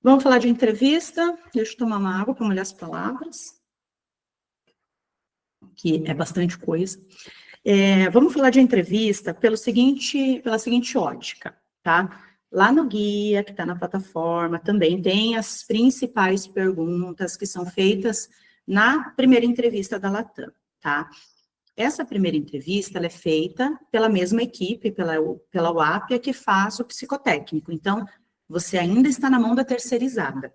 Vamos falar de entrevista. Deixa eu tomar uma água para molhar as palavras, que é bastante coisa. Vamos falar de entrevista pela seguinte ótica, tá? Lá no guia, que está na plataforma, também tem as principais perguntas que são feitas na primeira entrevista da Latam, tá? Essa primeira entrevista, ela é feita pela mesma equipe, pela UAPia, que faz o psicotécnico. Então, você ainda está na mão da terceirizada.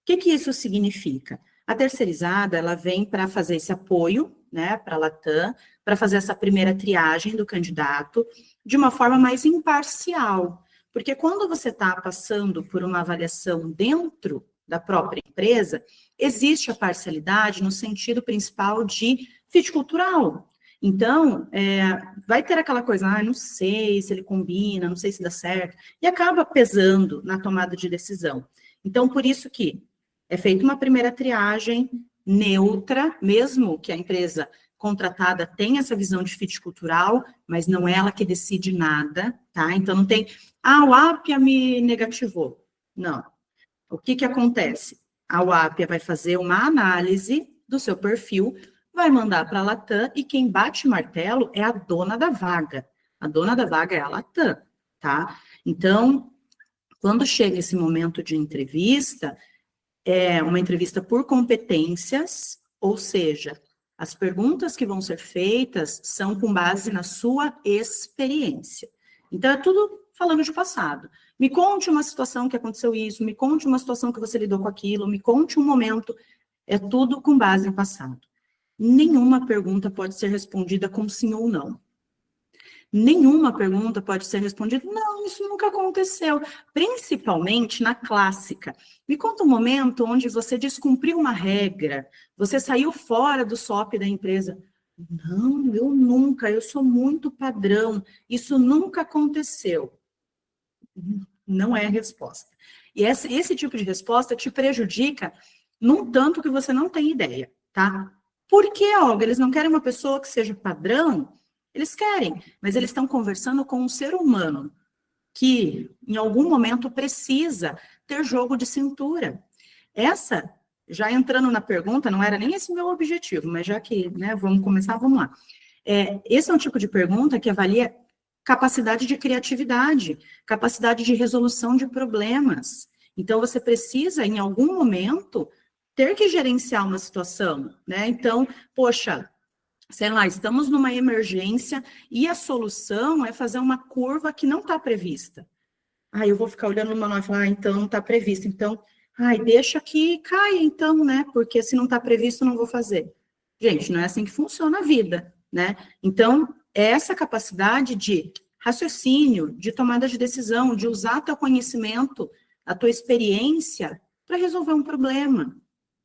O que isso significa? A terceirizada, ela vem para fazer esse apoio, né, para a Latam, para fazer essa primeira triagem do candidato de uma forma mais imparcial. Porque quando você está passando por uma avaliação dentro da própria empresa, existe a parcialidade no sentido principal de fit cultural. Então, vai ter aquela coisa, não sei se ele combina, não sei se dá certo, e acaba pesando na tomada de decisão. Então, por isso que é feita uma primeira triagem neutra, mesmo que a empresa contratada tenha essa visão de fit cultural, mas não é ela que decide nada, tá? Então, não tem, o Apia me negativou. Não. O que acontece? A UAPia vai fazer uma análise do seu perfil, vai mandar para a Latam, e quem bate martelo é a dona da vaga. A dona da vaga é a Latam, tá? Então, quando chega esse momento de entrevista, é uma entrevista por competências, ou seja, as perguntas que vão ser feitas são com base na sua experiência. Então, é tudo falando de passado. Me conte uma situação que aconteceu isso, me conte uma situação que você lidou com aquilo, me conte um momento. É tudo com base em passado. Nenhuma pergunta pode ser respondida com sim ou não. Nenhuma pergunta pode ser respondida, não, isso nunca aconteceu. Principalmente na clássica. Me conta um momento onde você descumpriu uma regra, você saiu fora do SOP da empresa. Não, eu nunca, eu sou muito padrão, isso nunca aconteceu. Não é a resposta. E esse tipo de resposta te prejudica num tanto que você não tem ideia, tá? Por que, Olga? Eles não querem uma pessoa que seja padrão? Eles querem, mas eles estão conversando com um ser humano que, em algum momento, precisa ter jogo de cintura. Essa, já entrando na pergunta, não era nem esse o meu objetivo, mas já que, né, vamos começar, vamos lá. Esse é um tipo de pergunta que avalia capacidade de criatividade, capacidade de resolução de problemas. Então, você precisa, em algum momento, ter que gerenciar uma situação, né? Então, poxa, sei lá, estamos numa emergência e a solução é fazer uma curva que não está prevista. Eu vou ficar olhando no manual e falar, então não está previsto. Então, deixa que caia, então, né? Porque se não está previsto, não vou fazer. Gente, não é assim que funciona a vida, né? Então, é essa capacidade de raciocínio, de tomada de decisão, de usar teu conhecimento, a tua experiência para resolver um problema.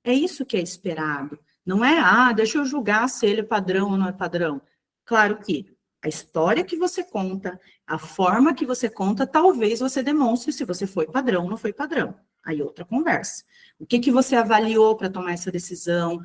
É isso que é esperado. Não é, deixa eu julgar se ele é padrão ou não é padrão. Claro que a história que você conta, a forma que você conta, talvez você demonstre se você foi padrão ou não foi padrão. Aí outra conversa. O que você avaliou para tomar essa decisão?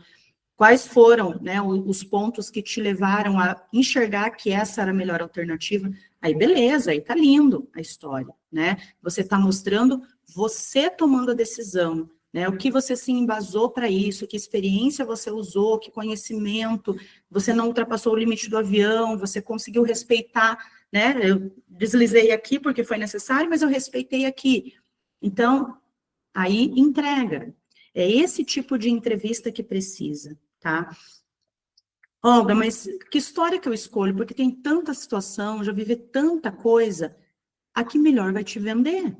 Quais foram, né, os pontos que te levaram a enxergar que essa era a melhor alternativa? Aí beleza, aí tá lindo a história, né? Você está mostrando você tomando a decisão, né? O que você se embasou para isso, que experiência você usou, que conhecimento, você não ultrapassou o limite do avião, você conseguiu respeitar, né? Eu deslizei aqui porque foi necessário, mas eu respeitei aqui. Então, aí entrega. É esse tipo de entrevista que precisa, tá? Olga, mas que história que eu escolho? Porque tem tanta situação, já vivi tanta coisa. A que melhor vai te vender?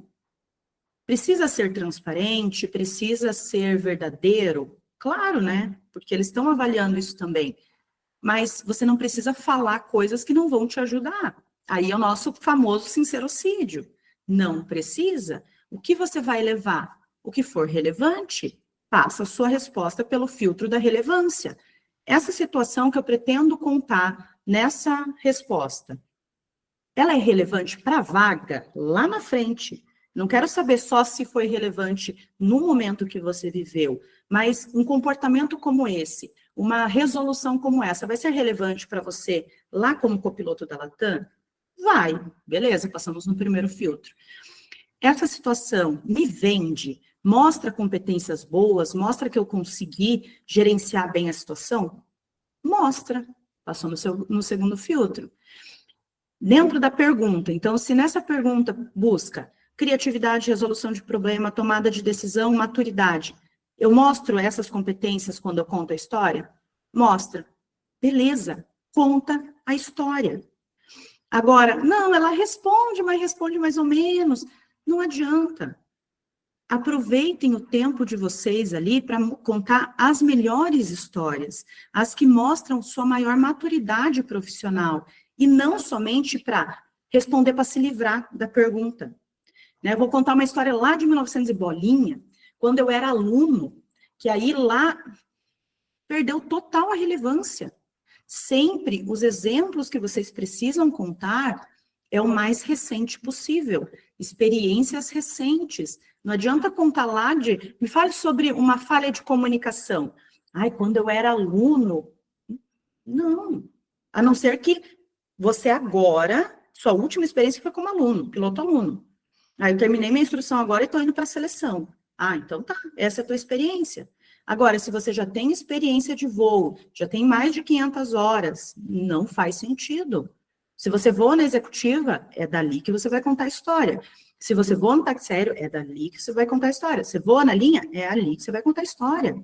Precisa ser transparente, precisa ser verdadeiro? Claro, né? Porque eles estão avaliando isso também. Mas você não precisa falar coisas que não vão te ajudar. Aí é o nosso famoso sincerocídio. Não precisa. O que você vai levar? O que for relevante, passa a sua resposta pelo filtro da relevância. Essa situação que eu pretendo contar nessa resposta, ela é relevante para a vaga lá na frente. Não quero saber só se foi relevante no momento que você viveu, mas um comportamento como esse, uma resolução como essa, vai ser relevante para você lá como copiloto da Latam? Vai, beleza, passamos no primeiro filtro. essa situação me vende, mostra competências boas, mostra que eu consegui gerenciar bem a situação? Mostra, passou no segundo filtro. Dentro da pergunta, então, se nessa pergunta busca criatividade, resolução de problema, tomada de decisão, maturidade, eu mostro essas competências quando eu conto a história? Mostra. Beleza, conta a história. Agora, não, ela responde, mas responde mais ou menos. Não adianta. Aproveitem o tempo de vocês ali para contar as melhores histórias, as que mostram sua maior maturidade profissional, e não somente para responder para se livrar da pergunta. Né? Vou contar uma história lá de 1900 e bolinha, quando eu era aluno, que aí lá perdeu total a relevância. Sempre os exemplos que vocês precisam contar é o mais recente possível, experiências recentes. Não adianta contar lá de... Me fale sobre uma falha de comunicação. Ai, quando eu era aluno... Não. A não ser que você agora, sua última experiência foi como aluno, piloto-aluno. Aí eu terminei minha instrução agora e estou indo para a seleção. Ah, então tá, essa é a tua experiência. Agora, se você já tem experiência de voo, já tem mais de 500 horas, não faz sentido. Se você voa na executiva, é dali que você vai contar a história. Se você voa no táxi aéreo, é dali que você vai contar a história. Se voa na linha, é ali que você vai contar a história.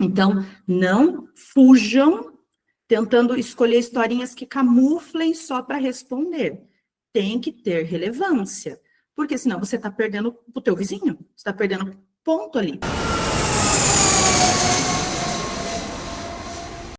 Então, não fujam tentando escolher historinhas que camuflem só para responder. Tem que ter relevância, porque senão você está perdendo o teu vizinho, você está perdendo ponto ali.